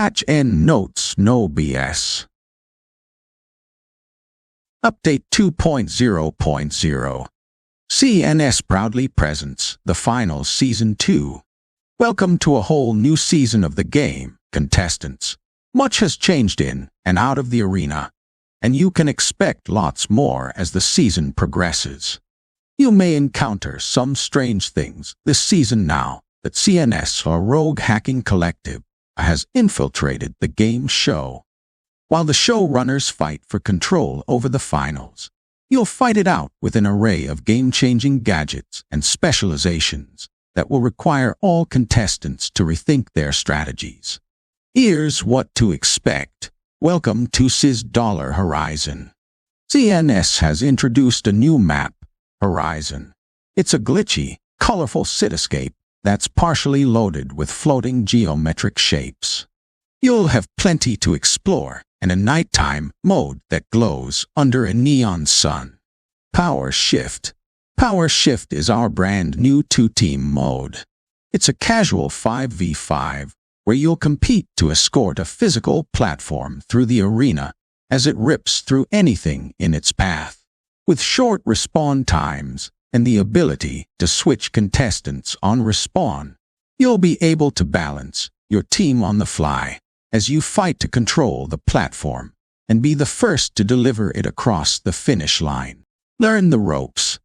Patch N notes no BS. Update 2.0.0. CNS proudly presents the finals Season 2. Welcome to a whole new season of the game, contestants. Much has changed in and out of the arena, and you can expect lots more as the season progresses. You may encounter some strange things this season now that CNS, or Rogue Hacking Collective, has infiltrated the game show. While the showrunners fight for control over the finals, you'll fight it out with an array of game-changing gadgets and specializations that will require all contestants to rethink their strategies. Here's what to expect. Welcome to $$ Horizon. CNS has introduced a new map, Horizon. It's a glitchy, colorful cityscape that's partially loaded with floating geometric shapes. You'll have plenty to explore and a nighttime mode that glows under a neon sun. Power Shift. Power Shift is our brand new two-team mode. It's a casual 5v5 where you'll compete to escort a physical platform through the arena as it rips through anything in its path. With short respawn times and the ability to switch contestants on respawn, you'll be able to balance your team on the fly as you fight to control the platform and be the first to deliver it across the finish line. Learn the ropes.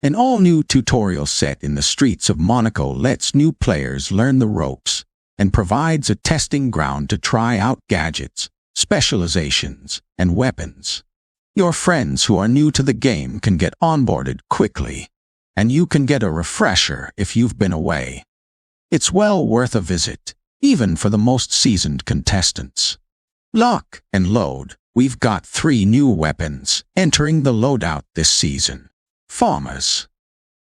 An all-new tutorial set in the streets of Monaco lets new players learn the ropes and provides a testing ground to try out gadgets, specializations, and weapons. Your friends who are new to the game can get onboarded quickly, and you can get a refresher if you've been away. It's well worth a visit, even for the most seasoned contestants. Lock and load. We've got 3 new weapons entering the loadout this season. FAMAs.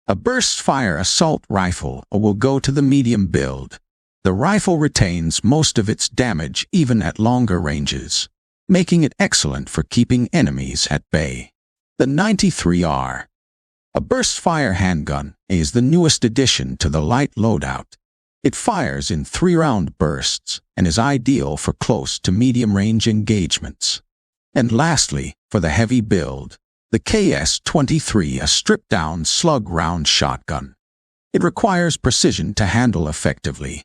A burst-fire assault rifle will go to the medium build. The rifle retains most of its damage even at longer ranges, making it excellent for keeping enemies at bay. The 93R. A burst-fire handgun is the newest addition to the light loadout. It fires in 3-round bursts and is ideal for close to medium-range engagements. And lastly, for the heavy build, the KS-23, a stripped-down slug-round shotgun. It requires precision to handle effectively,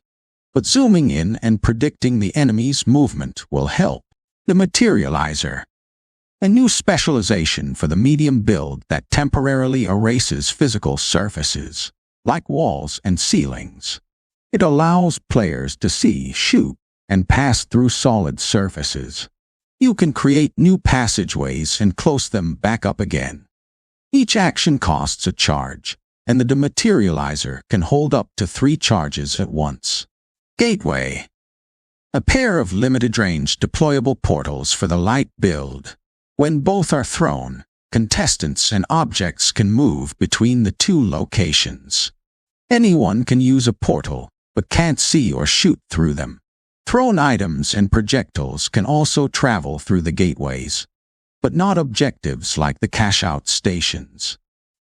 but zooming in and predicting the enemy's movement will help. The Materializer. A new specialization for the medium build that temporarily erases physical surfaces, like walls and ceilings. It allows players to see, shoot, and pass through solid surfaces. You can create new passageways and close them back up again. Each action costs a charge, and the Dematerializer can hold up to 3 charges at once. Gateway. A pair of limited-range deployable portals for the light build. When both are thrown, contestants and objects can move between the 2 locations. Anyone can use a portal, but can't see or shoot through them. Thrown items and projectiles can also travel through the gateways, but not objectives like the cash-out stations.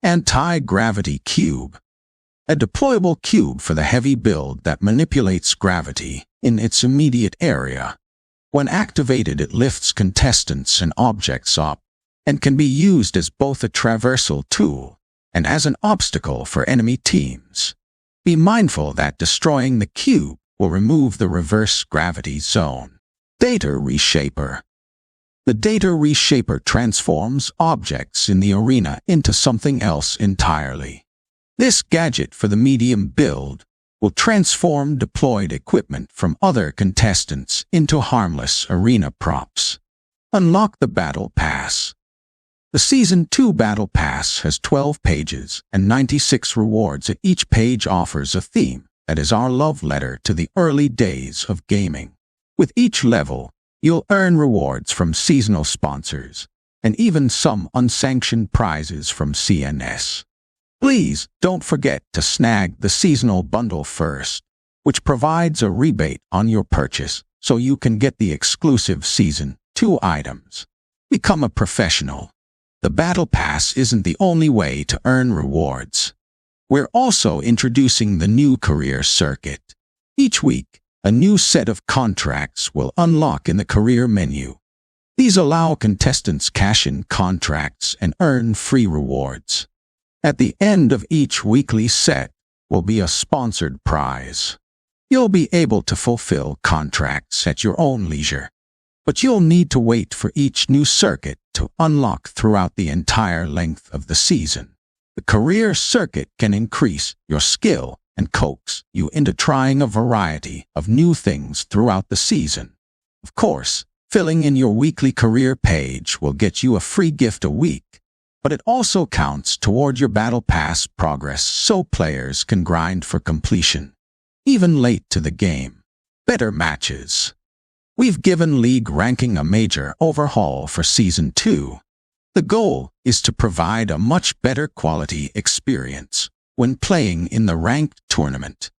Anti-Gravity Cube. A deployable cube for the heavy build that manipulates gravity in its immediate area. When activated, it lifts contestants and objects up and can be used as both a traversal tool and as an obstacle for enemy teams. Be mindful that destroying the cube will remove the reverse gravity zone. Data Reshaper. The Data Reshaper transforms objects in the arena into something else entirely. This gadget for the medium build will transform deployed equipment from other contestants into harmless arena props. Unlock the Battle Pass. The Season 2 Battle Pass has 12 pages and 96 rewards. Each page offers a theme that is our love letter to the early days of gaming. With each level, you'll earn rewards from seasonal sponsors and even some unsanctioned prizes from CNS. Please don't forget to snag the seasonal bundle first, which provides a rebate on your purchase so you can get the exclusive Season 2 items. Become a professional. The Battle Pass isn't the only way to earn rewards. We're also introducing the new career circuit. Each week, a new set of contracts will unlock in the career menu. These allow contestants cash in contracts and earn free rewards. At the end of each weekly set will be a sponsored prize. You'll be able to fulfill contracts at your own leisure, but you'll need to wait for each new circuit to unlock throughout the entire length of the season. The career circuit can increase your skill and coax you into trying a variety of new things throughout the season. Of course, filling in your weekly career page will get you a free gift a week, but it also counts toward your Battle Pass progress so players can grind for completion, even late to the game. Better matches. We've given League ranking a major overhaul for Season 2. The goal is to provide a much better quality experience when playing in the ranked tournament.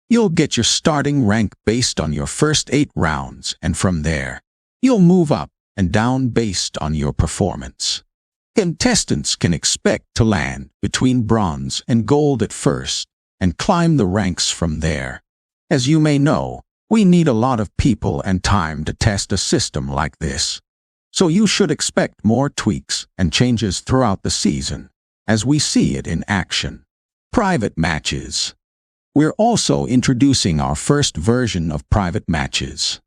You'll get your starting rank based on your first 8 rounds, and from there, you'll move up and down based on your performance. Contestants can expect to land between bronze and gold at first and climb the ranks from there. As you may know, we need a lot of people and time to test a system like this, so you should expect more tweaks and changes throughout the season as we see it in action. Private matches. We're also introducing our first version of private matches.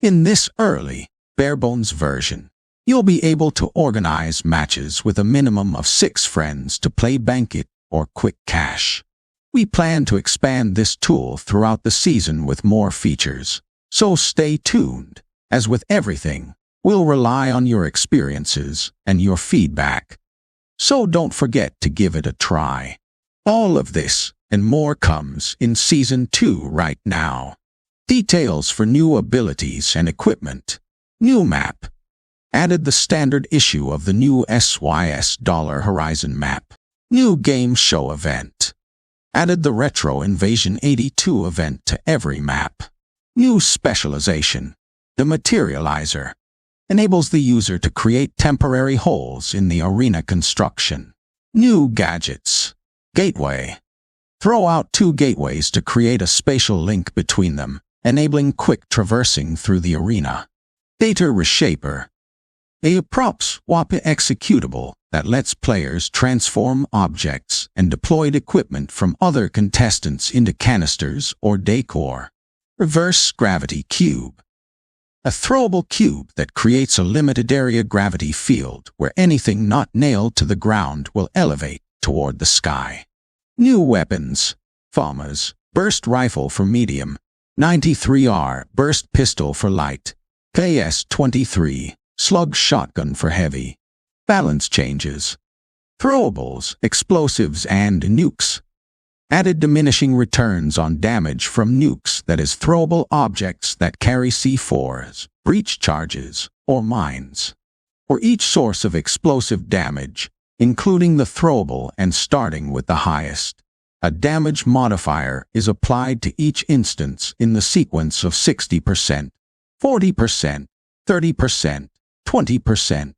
In this early, barebones version, you'll be able to organize matches with a minimum of 6 friends to play Bank-It or Quick Cash. We plan to expand this tool throughout the season with more features, so stay tuned. As with everything, we'll rely on your experiences and your feedback, so don't forget to give it a try. All of this and more comes in Season 2 right now. Details for new abilities and equipment. New map. Added the standard issue of the new SYS Dollar Horizon map. New game show event. Added the Retro Invasion 82 event to every map. New specialization. The Materializer. Enables the user to create temporary holes in the arena construction. New gadgets. Gateway. Throw out 2 gateways to create a spatial link between them, enabling quick traversing through the arena. Data Reshaper. A prop swap executable that lets players transform objects and deployed equipment from other contestants into canisters or decor. Reverse Gravity Cube. A throwable cube that creates a limited area gravity field where anything not nailed to the ground will elevate toward the sky. New weapons. FAMAS, Burst Rifle for medium, 93R Burst Pistol for light, KS-23, Slug Shotgun for heavy. Balance changes. Throwables, explosives and nukes. Added diminishing returns on damage from nukes, that is throwable objects that carry C4s, breach charges, or mines. For each source of explosive damage, including the throwable and starting with the highest, a damage modifier is applied to each instance in the sequence of 60%, 40%, 30%, 20%.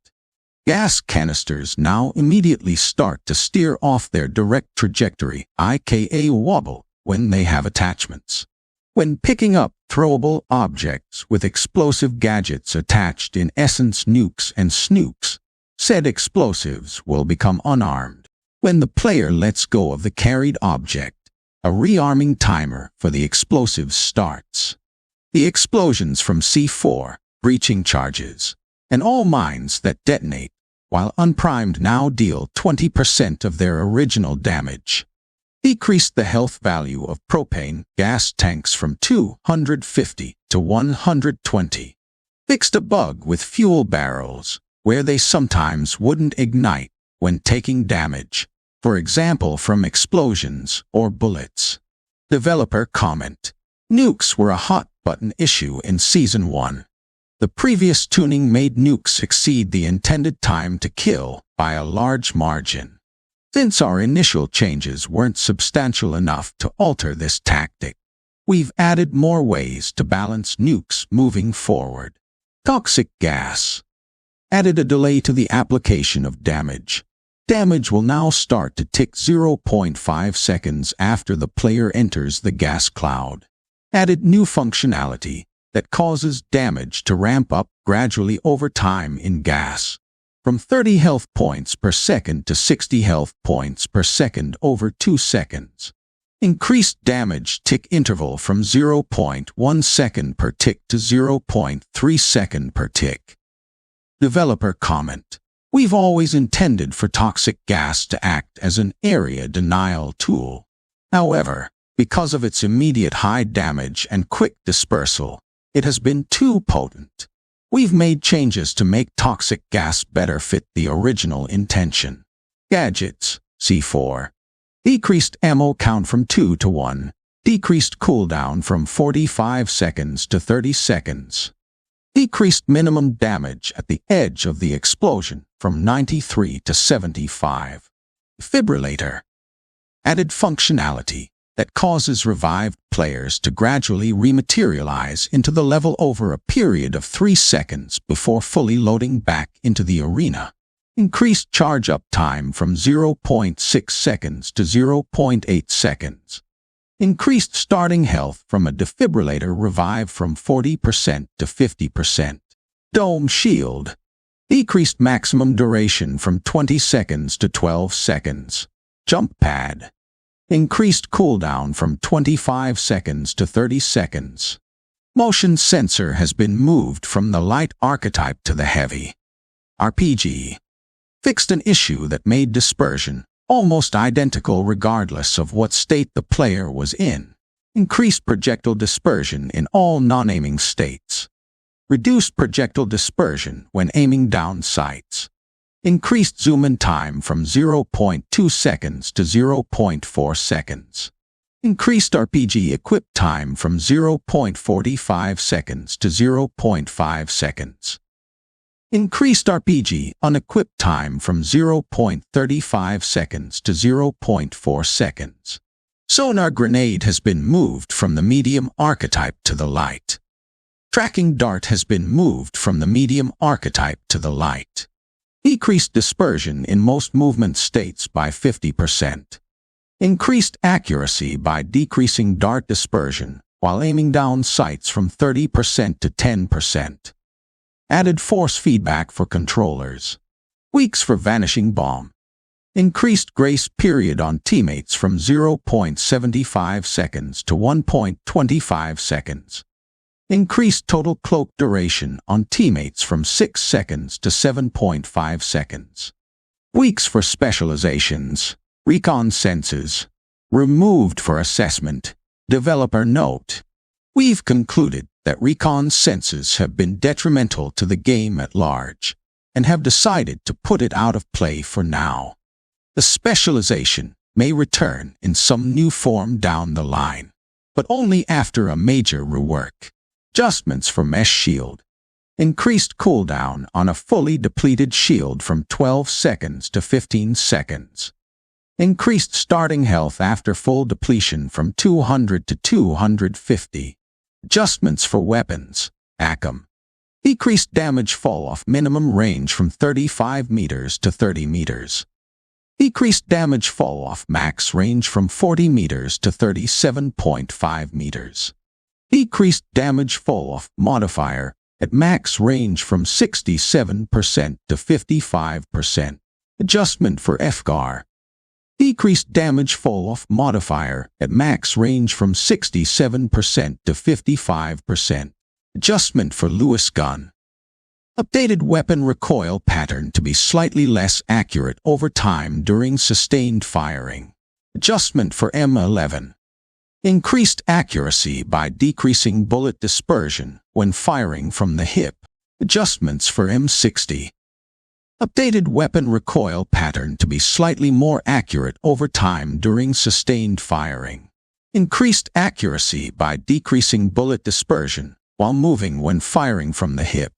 Gas canisters now immediately start to steer off their direct trajectory, aka wobble, when they have attachments. When picking up throwable objects with explosive gadgets attached, in essence nukes and snukes, said explosives will become unarmed. When the player lets go of the carried object, a rearming timer for the explosives starts. The explosions from C4, breaching charges, and all mines that detonate while unprimed now deal 20% of their original damage. Decreased the health value of propane gas tanks from 250 to 120. Fixed a bug with fuel barrels where they sometimes wouldn't ignite when taking damage, for example from explosions or bullets. Developer comment. Nukes were a hot-button issue in Season 1. The previous tuning made nukes exceed the intended time to kill by a large margin. Since our initial changes weren't substantial enough to alter this tactic, we've added more ways to balance nukes moving forward. Toxic gas. Added a delay to the application of damage. Damage will now start to tick 0.5 seconds after the player enters the gas cloud. Added new functionality that causes damage to ramp up gradually over time in gas, from 30 health points per second to 60 health points per second over 2 seconds. Increased damage tick interval from 0.1 second per tick to 0.3 second per tick. Developer comment: we've always intended for toxic gas to act as an area denial tool. However, because of its immediate high damage and quick dispersal, it has been too potent. We've made changes to make toxic gas better fit the original intention. Gadgets: C4. Decreased ammo count from 2 to 1. Decreased cooldown from 45 seconds to 30 seconds. Decreased minimum damage at the edge of the explosion from 93 to 75. Defibrillator. Added functionality that causes revived players to gradually rematerialize into the level over a period of 3 seconds before fully loading back into the arena. Increased charge-up time from 0.6 seconds to 0.8 seconds. Increased starting health from a defibrillator revive from 40% to 50%. Dome shield. Decreased maximum duration from 20 seconds to 12 seconds. Jump pad. Increased cooldown from 25 seconds to 30 seconds. Motion sensor has been moved from the light archetype to the heavy. RPG. Fixed an issue that made dispersion almost identical regardless of what state the player was in. Increased projectile dispersion in all non-aiming states. Reduced projectile dispersion when aiming down sights. Increased zoom-in time from 0.2 seconds to 0.4 seconds. Increased RPG equip time from 0.45 seconds to 0.5 seconds. Increased RPG unequipped time from 0.35 seconds to 0.4 seconds. Sonar grenade has been moved from the medium archetype to the light. Tracking dart has been moved from the medium archetype to the light. Decreased dispersion in most movement states by 50%. Increased accuracy by decreasing dart dispersion while aiming down sights from 30% to 10%. Added force feedback for controllers. Weeks for vanishing bomb. Increased grace period on teammates from 0.75 seconds to 1.25 seconds. Increased total cloak duration on teammates from 6 seconds to 7.5 seconds. Weeks for specializations. Recon senses. Removed for assessment. Developer note: we've concluded that recon senses have been detrimental to the game at large, and have decided to put it out of play for now. The specialization may return in some new form down the line, but only after a major rework. Adjustments for mesh shield. Increased cooldown on a fully depleted shield from 12 seconds to 15 seconds. Increased starting health after full depletion from 200 to 250. Adjustments for weapons. ACM. Decreased damage fall-off minimum range from 35 meters to 30 meters. Decreased damage fall-off max range from 40 meters to 37.5 meters. Decreased damage fall-off modifier at max range from 67% to 55%. Adjustment for FGAR. Decreased damage fall-off modifier at max range from 67% to 55%. Adjustment for Lewis gun. Updated weapon recoil pattern to be slightly less accurate over time during sustained firing. Adjustment for M11. Increased accuracy by decreasing bullet dispersion when firing from the hip. Adjustments for M60. Updated weapon recoil pattern to be slightly more accurate over time during sustained firing. Increased accuracy by decreasing bullet dispersion while moving when firing from the hip.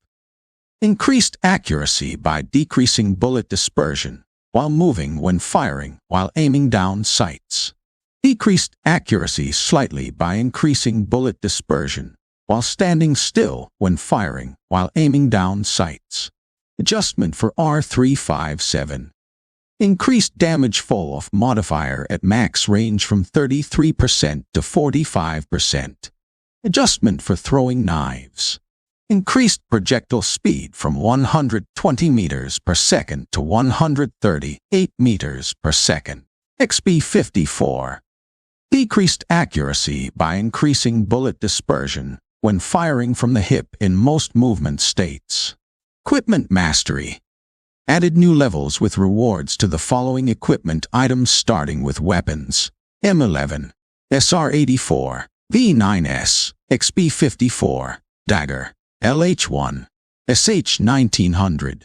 Increased accuracy by decreasing bullet dispersion while moving when firing while aiming down sights. Decreased accuracy slightly by increasing bullet dispersion while standing still when firing while aiming down sights. Adjustment for R357. Increased damage fall-off modifier at max range from 33% to 45%. Adjustment for throwing knives. Increased projectile speed from 120 meters per second to 138 meters per second. XP54. Decreased accuracy by increasing bullet dispersion when firing from the hip in most movement states. Equipment mastery. Added new levels with rewards to the following equipment items starting with weapons. M11, SR84, V9S, XP54, Dagger, LH1, SH1900,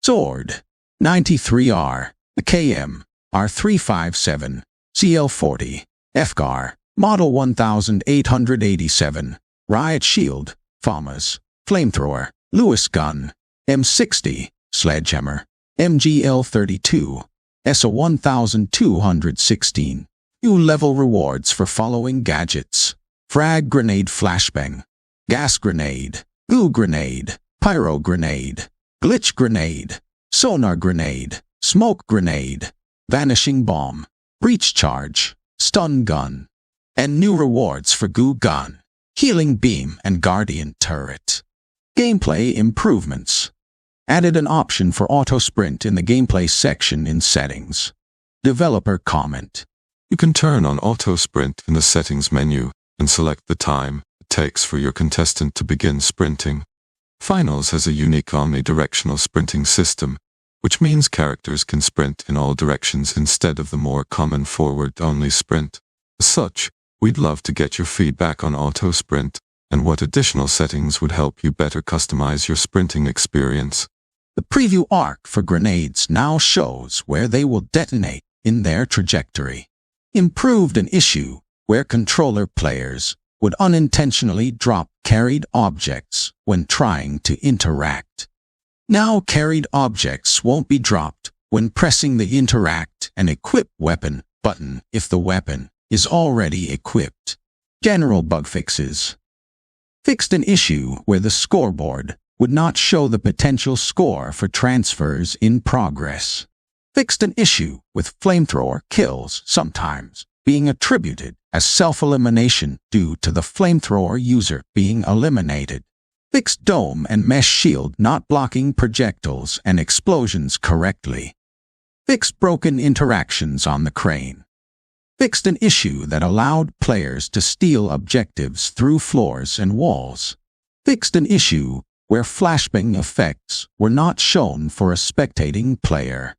Sword, 93R, KM, R357, CL40, FGAR, Model 1887, Riot Shield, FAMAS, Flamethrower, Lewis Gun, M60, Sledgehammer, MGL32, ESA 1216. New level rewards for following gadgets: Frag Grenade Flashbang, Gas Grenade, Goo Grenade, Pyro Grenade, Glitch Grenade, Sonar Grenade, Smoke Grenade, Vanishing Bomb, Breach Charge, Stun Gun, and new rewards for Goo Gun, Healing Beam, and Guardian Turret. Gameplay improvements. Added an option for auto sprint in the gameplay section in settings. Developer comment. You can turn on auto sprint in the settings menu and select the time it takes for your contestant to begin sprinting. Finals has a unique omnidirectional sprinting system, which means characters can sprint in all directions instead of the more common forward-only sprint. As such, we'd love to get your feedback on auto sprint and what additional settings would help you better customize your sprinting experience. The preview arc for grenades now shows where they will detonate in their trajectory. Improved an issue where controller players would unintentionally drop carried objects when trying to interact. Now carried objects won't be dropped when pressing the Interact and Equip Weapon button if the weapon is already equipped. General bug fixes. Fixed an issue where the scoreboard would not show the potential score for transfers in progress. Fixed an issue with flamethrower kills sometimes being attributed as self-elimination due to the flamethrower user being eliminated. Fixed dome and mesh shield not blocking projectiles and explosions correctly. Fixed broken interactions on the crane. Fixed an issue that allowed players to steal objectives through floors and walls. Fixed an issue where flashbang effects were not shown for a spectating player.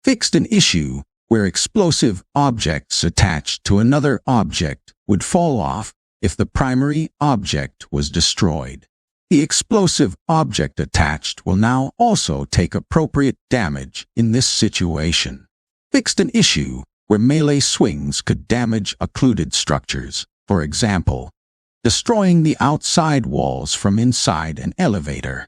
Fixed an issue where explosive objects attached to another object would fall off if the primary object was destroyed. The explosive object attached will now also take appropriate damage in this situation. Fixed an issue where melee swings could damage occluded structures, for example, destroying the outside walls from inside an elevator.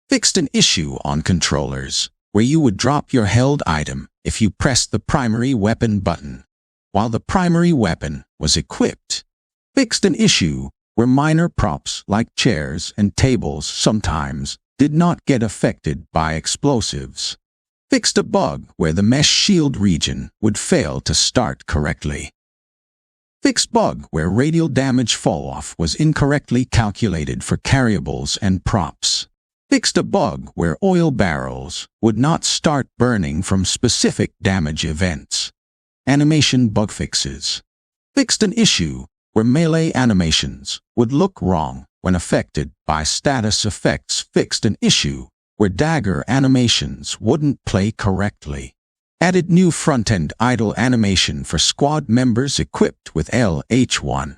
Fixed an issue on controllers where you would drop your held item if you pressed the primary weapon button while the primary weapon was equipped. Fixed an issue where minor props like chairs and tables sometimes did not get affected by explosives. Fixed a bug where the mesh shield region would fail to start correctly. Fixed bug where radial damage falloff was incorrectly calculated for carryables and props. Fixed a bug where oil barrels would not start burning from specific damage events. Animation bug fixes. Fixed an issue where melee animations would look wrong when affected by status effects. Fixed an issue where dagger animations wouldn't play correctly. Added new front-end idle animation for squad members equipped with LH1.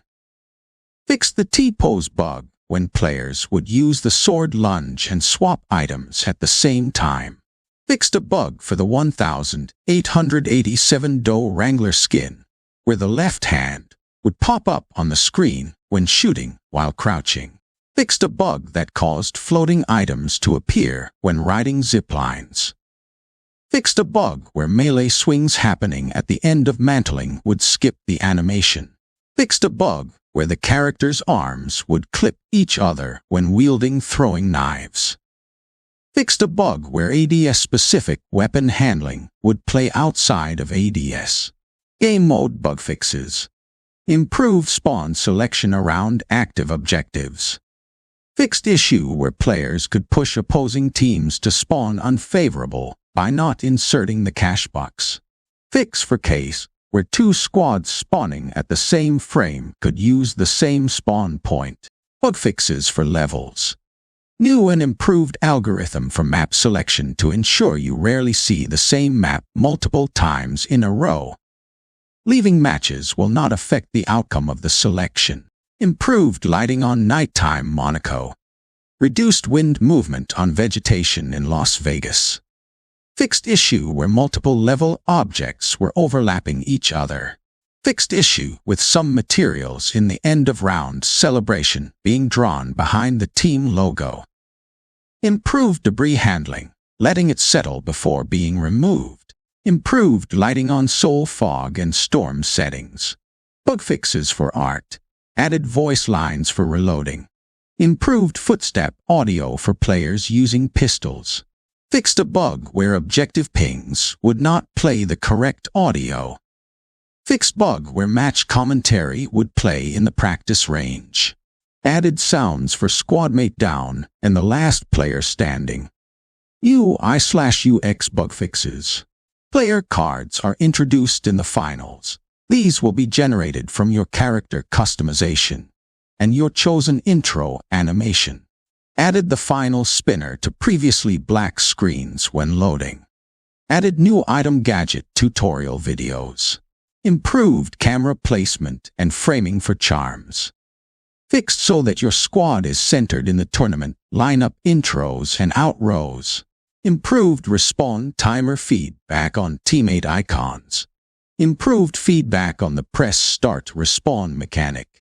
Fixed the T-pose bug when players would use the sword lunge and swap items at the same time. Fixed a bug for the 1887 Doe Wrangler skin, where the left hand would pop up on the screen when shooting while crouching. Fixed a bug that caused floating items to appear when riding ziplines. Fixed a bug where melee swings happening at the end of mantling would skip the animation. Fixed a bug where the character's arms would clip each other when wielding throwing knives. Fixed a bug where ADS-specific weapon handling would play outside of ADS. Game mode bug fixes. Improved spawn selection around active objectives. Fixed issue where players could push opposing teams to spawn unfavorable by not inserting the cache box. Fix for case where two squads spawning at the same frame could use the same spawn point. Bug fixes for levels. New and improved algorithm for map selection to ensure you rarely see the same map multiple times in a row. Leaving matches will not affect the outcome of the selection. Improved lighting on nighttime Monaco. Reduced wind movement on vegetation in Las Vegas. Fixed issue where multiple level objects were overlapping each other. Fixed issue with some materials in the end of round celebration being drawn behind the team logo. Improved debris handling, letting it settle before being removed. Improved lighting on soul fog and storm settings. Bug fixes for art. Added voice lines for reloading. Improved footstep audio for players using pistols. Fixed a bug where objective pings would not play the correct audio. Fixed bug where match commentary would play in the practice range. Added sounds for squadmate down and the last player standing. UI/UX bug fixes. Player cards are introduced in the finals. These will be generated from your character customization and your chosen intro animation. Added the final spinner to previously black screens when loading. Added new item gadget tutorial videos. Improved camera placement and framing for charms. Fixed so that your squad is centered in the tournament lineup intros and outros. Improved respawn timer feedback on teammate icons. Improved feedback on the press start respawn mechanic.